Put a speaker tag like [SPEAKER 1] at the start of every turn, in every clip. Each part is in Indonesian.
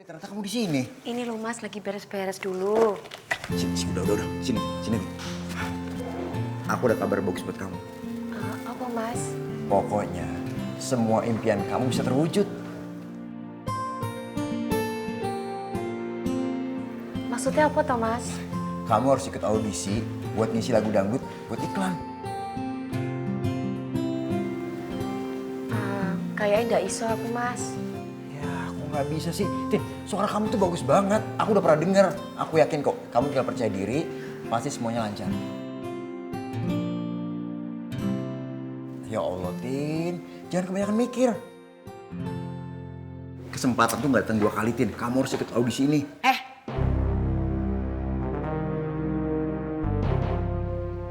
[SPEAKER 1] Ternyata kamu di sini.
[SPEAKER 2] Ini loh Mas, lagi beres-beres dulu.
[SPEAKER 1] Udah. Sini. Aku ada kabar bagus buat kamu.
[SPEAKER 2] Apa Mas?
[SPEAKER 1] Pokoknya semua impian kamu bisa terwujud.
[SPEAKER 2] Maksudnya apa toh Mas?
[SPEAKER 1] Kamu harus ikut audisi buat ngisi lagu dangdut buat iklan.
[SPEAKER 2] Kayaknya nggak iso aku Mas.
[SPEAKER 1] Ya, aku nggak bisa sih. Tin, suara kamu tuh bagus banget. Aku udah pernah denger. Aku yakin kok, kamu tinggal percaya diri, pasti semuanya lancar. Ya Allah, Tin. Jangan kebanyakan mikir. Kesempatan tuh nggak datang 2 kali, Tin. Kamu harus ikut audisi ini.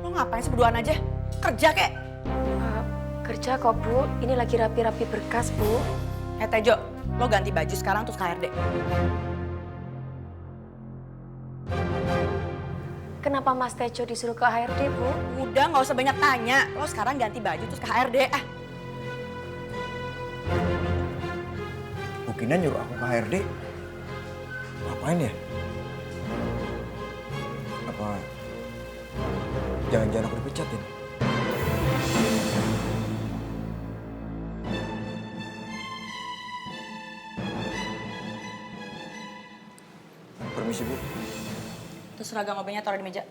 [SPEAKER 3] Lo ngapain sih berduaan aja? Kerja kek?
[SPEAKER 2] Kerja kok Bu, ini lagi rapi-rapi berkas Bu.
[SPEAKER 3] Tejo, lo ganti baju sekarang terus ke HRD.
[SPEAKER 2] Kenapa Mas Tejo disuruh ke HRD Bu?
[SPEAKER 3] Udah gak usah banyak tanya. Lo sekarang ganti baju terus ke HRD.
[SPEAKER 1] Bu Kinan nyuruh aku ke HRD. Ngapain ya? Apa jangan-jangan aku dipecatin? Permisi Bu.
[SPEAKER 3] Terus seragam OB-nya taruh di meja.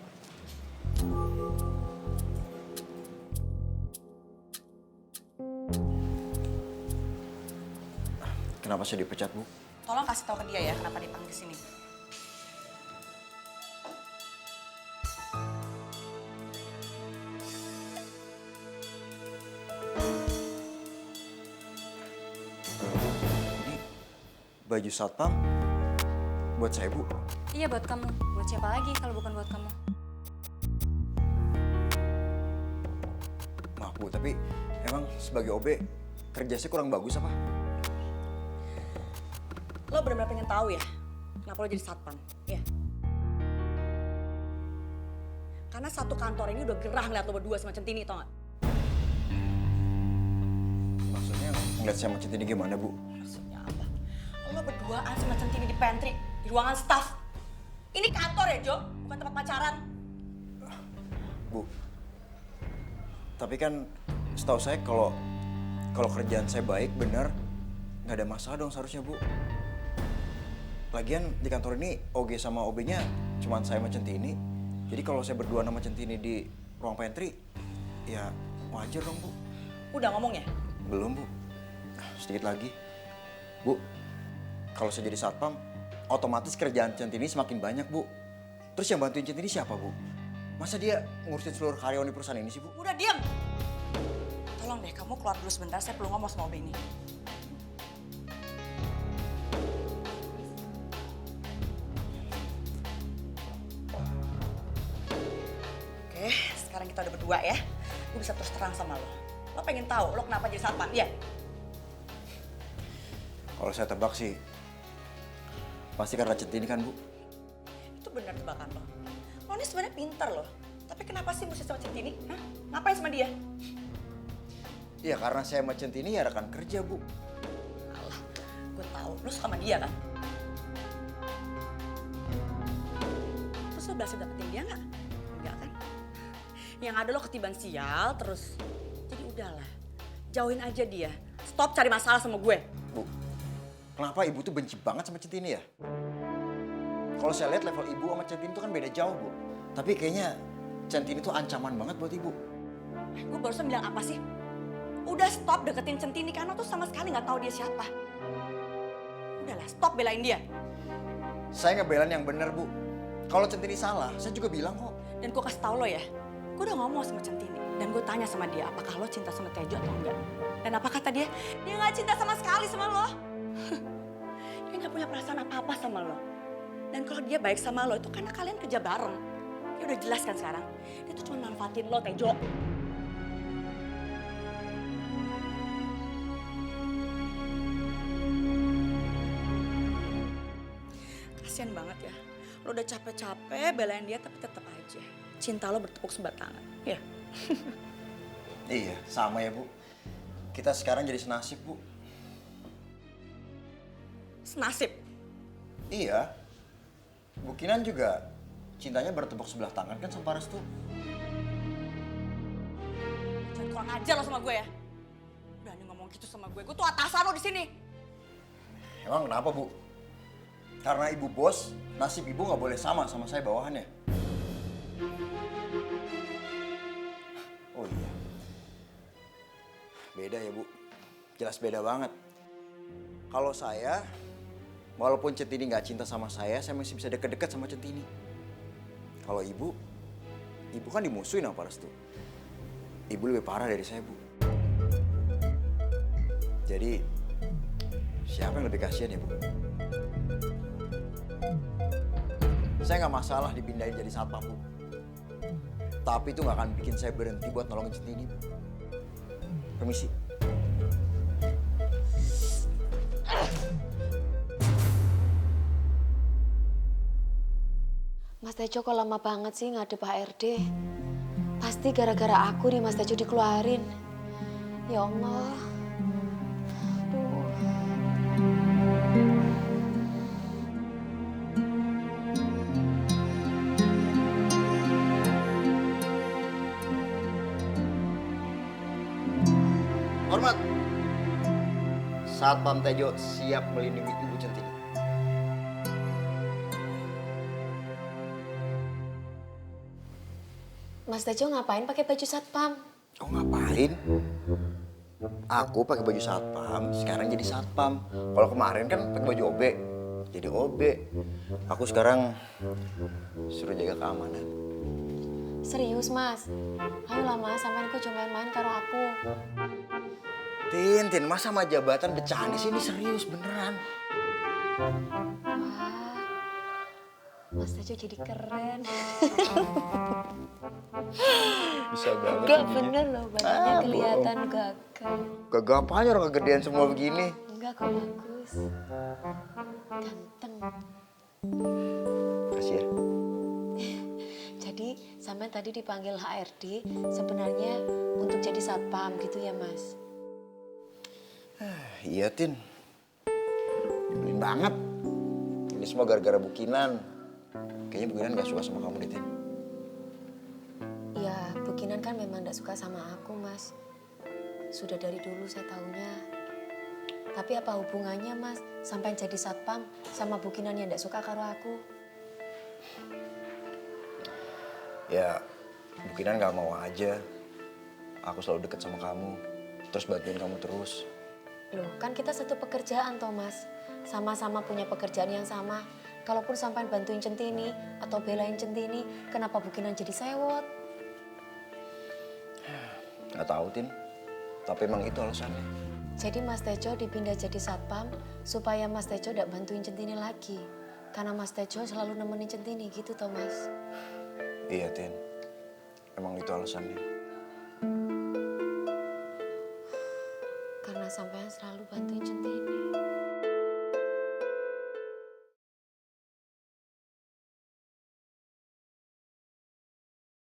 [SPEAKER 1] Kenapa saya dipecat Bu?
[SPEAKER 3] Tolong kasih tahu ke dia ya kenapa dipanggil ke sini.
[SPEAKER 1] Ini baju satpam buat saya Bu.
[SPEAKER 4] Iya buat kamu. Buat siapa lagi kalau bukan buat kamu?
[SPEAKER 1] Maaf Bu, tapi emang sebagai OB kerja saya kurang bagus apa?
[SPEAKER 3] Lo benar-benar pengen tahu ya kenapa lo jadi satpam? Iya. Karena satu kantor ini udah gerah ngeliat lo berdua sama Centini, tau gak?
[SPEAKER 1] Maksudnya ngeliat saya macet ini gimana Bu?
[SPEAKER 3] Maksudnya apa? Lo berduaan sama Centini di pantry, di ruangan staff. Ini kantor ya, Jo? Bukan tempat pacaran.
[SPEAKER 1] Bu, tapi kan setahu saya kalau kerjaan saya baik, benar, nggak ada masalah dong seharusnya Bu. Lagian di kantor ini OG sama OB-nya cuman saya sama Centini. Jadi kalau saya berdua sama Centini di ruang pantry, ya wajar dong Bu.
[SPEAKER 3] Udah ngomong ya?
[SPEAKER 1] Belum Bu, sedikit lagi. Bu, kalau saya jadi satpam, otomatis kerjaan Centini semakin banyak Bu. Terus yang bantuin Centini siapa Bu? Masa dia ngurusin seluruh karyawan di perusahaan ini sih Bu?
[SPEAKER 3] Udah diam. Tolong deh kamu keluar dulu sebentar, saya perlu ngomong sama OB ini. Oke, sekarang kita udah berdua ya. Gue bisa terus terang sama lo. Lo pengen tahu lo kenapa jadi satpam? Iya.
[SPEAKER 1] Kalau saya tebak sih, pasti karena Centini kan Bu?
[SPEAKER 3] Itu benar tebakan lo. Lo ini sebenarnya pinter loh. Tapi kenapa sih mesti sama Centini? Hah? Ngapain sama dia?
[SPEAKER 1] Iya karena saya sama Centini ya rekan kerja Bu.
[SPEAKER 3] Alah, gue tahu. Lo suka sama dia kan? Terus lo berhasil dapetin dia nggak? Enggak kan? Yang ada lo ketiban sial terus. Jadi udahlah, jauhin aja dia. Stop cari masalah sama gue.
[SPEAKER 1] Bu, kenapa Ibu tuh benci banget sama Centini ya? Kalau saya lihat level Ibu sama Centini tuh kan beda jauh Bu. Tapi kayaknya Centini tuh ancaman banget buat Ibu.
[SPEAKER 3] Gue barusan bilang apa sih? Udah stop deketin Centini karena tuh sama sekali nggak tahu dia siapa. Udahlah, stop belain dia.
[SPEAKER 1] Saya ngebelain yang bener Bu. Kalau Centini salah, saya juga bilang kok.
[SPEAKER 3] Dan gue kasih tau lo ya, gue udah ngomong sama Centini. Dan gue tanya sama dia, apakah lo cinta sama Tejo atau enggak? Dan apa kata dia? Dia nggak cinta sama sekali sama lo. Dia nggak punya perasaan apa-apa sama lo. Dan kalau dia baik sama lo itu karena kalian kerja bareng. Dia udah jelas kan sekarang. Dia tuh cuma manfaatin lo, Tejo. Kasian banget ya. Lo udah capek-capek belain dia tapi tetap aja. Cinta lo bertepuk sebelah tangan. Ya.
[SPEAKER 1] Iya, sama ya Bu. Kita sekarang jadi senasib Bu.
[SPEAKER 3] Senasib.
[SPEAKER 1] Iya. Bu Kinan juga cintanya bertepuk sebelah tangan kan sama Pak Restu.
[SPEAKER 3] Jangan kurang ajar lo sama gue ya. Berani ngomong gitu sama gue tuh atasan lo di sini.
[SPEAKER 1] Emang kenapa, Bu? Karena ibu bos, nasib ibu nggak boleh sama saya bawahannya. Oh iya. Beda ya, Bu. Jelas beda banget. Kalau saya, walaupun Centini nggak cinta sama saya masih bisa deket-deket sama Centini. Kalau ibu kan dimusuhin sama Pak Restu. Ibu lebih parah dari saya, Bu. Jadi, siapa yang lebih kasihan ya, Bu? Saya nggak masalah dipindahin jadi satpam, Bu. Tapi itu nggak akan bikin saya berhenti buat nolongin Centini, Bu. Permisi.
[SPEAKER 2] Mas Tejo kok lama banget sih ngadep HRD? Pasti gara-gara aku nih Mas Tejo dikeluarin. Ya Allah. Aduh.
[SPEAKER 1] Hormat. Satpam Tejo siap melindungi Ibu Centini.
[SPEAKER 2] Mas Tejo ngapain pakai baju satpam?
[SPEAKER 1] Oh ngapain? Aku pakai baju satpam, sekarang jadi satpam. Kalau kemarin kan pakai baju OB, jadi OB. Aku sekarang suruh jaga keamanan.
[SPEAKER 2] Serius Mas? Ayolah Mas, sampean kok cuma main-main karo aku.
[SPEAKER 1] Tin, masa sama jabatan bercanda sih? Ini serius beneran.
[SPEAKER 2] Wah, Mas Tejo jadi keren.
[SPEAKER 1] Bisa banget.
[SPEAKER 2] Gak bener loh, badannya kelihatan gagah.
[SPEAKER 1] Gagah apanya orang kegedean semua begini?
[SPEAKER 2] Enggak kok bagus. Ganteng.
[SPEAKER 1] Makasih ya.
[SPEAKER 2] Jadi sampean tadi dipanggil HRD sebenarnya untuk jadi satpam gitu ya Mas?
[SPEAKER 1] Iya Tin. Nyebelin banget. Ini semua gara-gara Bu Kinan. Kayaknya Bu Kinan gak suka sama kamu deh Tin.
[SPEAKER 2] Ya, Bu Kinan kan memang gak suka sama aku Mas. Sudah dari dulu saya taunya. Tapi apa hubungannya Mas sampai jadi satpam sama Bu Kinan yang gak suka karo aku?
[SPEAKER 1] Ya, Bu Kinan gak mau aja. Aku selalu deket sama kamu. Terus bantuin kamu terus.
[SPEAKER 2] Loh, kan kita satu pekerjaan toh Mas. Sama-sama punya pekerjaan yang sama. Kalaupun sampai bantuin Centini atau belain Centini, kenapa Bu Kinan jadi sewot?
[SPEAKER 1] Gak tahu Tin. Tapi emang itu alasannya.
[SPEAKER 2] Jadi Mas Tejo dipindah jadi satpam supaya Mas Tejo gak bantuin Centini lagi. Karena Mas Tejo selalu nemenin Centini gitu toh Mas.
[SPEAKER 1] Iya Tin. Emang itu alasannya.
[SPEAKER 2] Karena sampean selalu bantuin Centini.